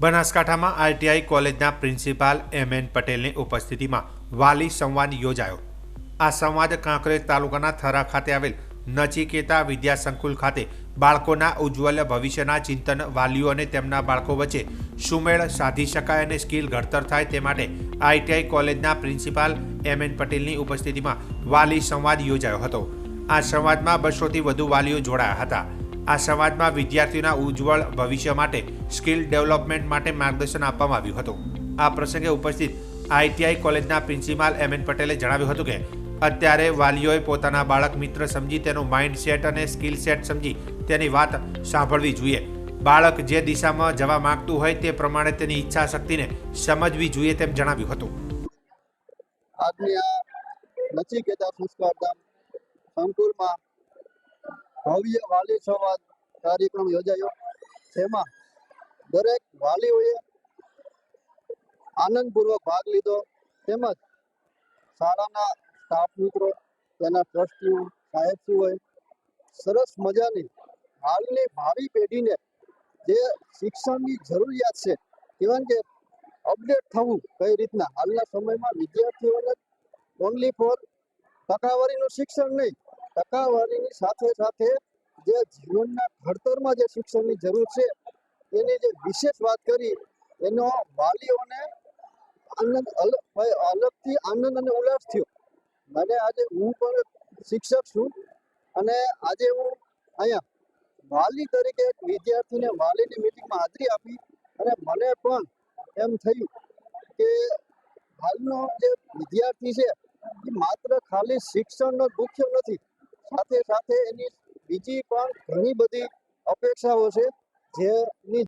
બનાસકાંઠામાં આઈટીઆઈ કોલેજના પ્રિન્સિપાલ એમ.એન. પટેલની ઉપસ્થિતિમાં વાલી સંવાદ યોજાયો. આ સંવાદ કાંકરેજ તાલુકાના થરા ખાતે આવેલ નચિકેતા વિદ્યા સંકુલ ખાતે બાળકોના ઉજ્જવળ ભવિષ્યના ચિંતન, વાલીઓ અને તેમના બાળકો વચ્ચે સુમેળ સાધી શકાય અને સ્કિલ ઘડતર થાય તે માટે આઈટીઆઈ કોલેજના પ્રિન્સિપાલ એમ.એન. પટેલની ઉપસ્થિતિમાં વાલી સંવાદ યોજાયો હતો. આ સંવાદમાં 200થી વધુ વાલીઓ જોડાયા હતા. આ સંવાદમાં વિદ્યાર્થીઓના ઉજ્જવળ ભવિષ્ય માટે સ્કિલ ડેવલપમેન્ટ માટે માર્ગદર્શન આપવામાં આવ્યું હતું. આ પ્રસંગે ઉપસ્થિત આઈટીઆઈ કોલેજના પ્રિન્સિપાલ એમ.એન. પટેલે જણાવ્યું હતું કે અત્યારે વાલીઓએ પોતાના બાળક મિત્ર સમજી તેનું માઇન્ડ સેટ અને સ્કિલ સેટ સમજી તેની વાત સાંભળવી જોઈએ. બાળક જે દિશામાં જવા માંગતું હોય તે પ્રમાણે તેની ઈચ્છા શક્તિને સમજવી જોઈએ તેમ જણાવ્યું હતું. આજની આ નચિકેતા સંસ્કારધામ સંકુલમાં ભવ્ય વાલી સંવાદ કાર્યક્રમ યોજાયો. જેમાં દરેક વાલીઓએ આનંદપૂર્વક ભાગ લીધો. તેમજ શાળાના સ્ટાફ મિત્રો, તેના ટ્રસ્ટીઓ, સાહેબશ્રીઓએ સરસ મજાની હાલની ભાવિ પેઢીને જે શિક્ષણની જરૂરિયાત છે, ઇવન કે અપડેટ થવું કઈ રીતના હાલના સમયમાં વિદ્યાર્થીઓને ઓનલી ફોર ટકાવારીનું શિક્ષણ નહીં, ટકાવારીની સાથે સાથે જે જીવનના ઘડતરમાં જે શિક્ષણની જરૂર છે એની જે વિશેષ વાત કરી, એનો વાલીઓને અલગથી આનંદ અને ઉલ્લાસ થયો. મને આજે હું પણ શિક્ષક છું અને આજે હું અહીંયા વાલી તરીકે વિદ્યાર્થીને વાલીની મિટિંગમાં હાજરી આપી અને મને પણ એમ થયું કે હાલનો જે વિદ્યાર્થી છે એ માત્ર ખાલી શિક્ષણનો ભૂખ્યો નથી, સાથે સાથે એની બીજી પણ ઘણી બધી અપેક્ષાઓ છે જેની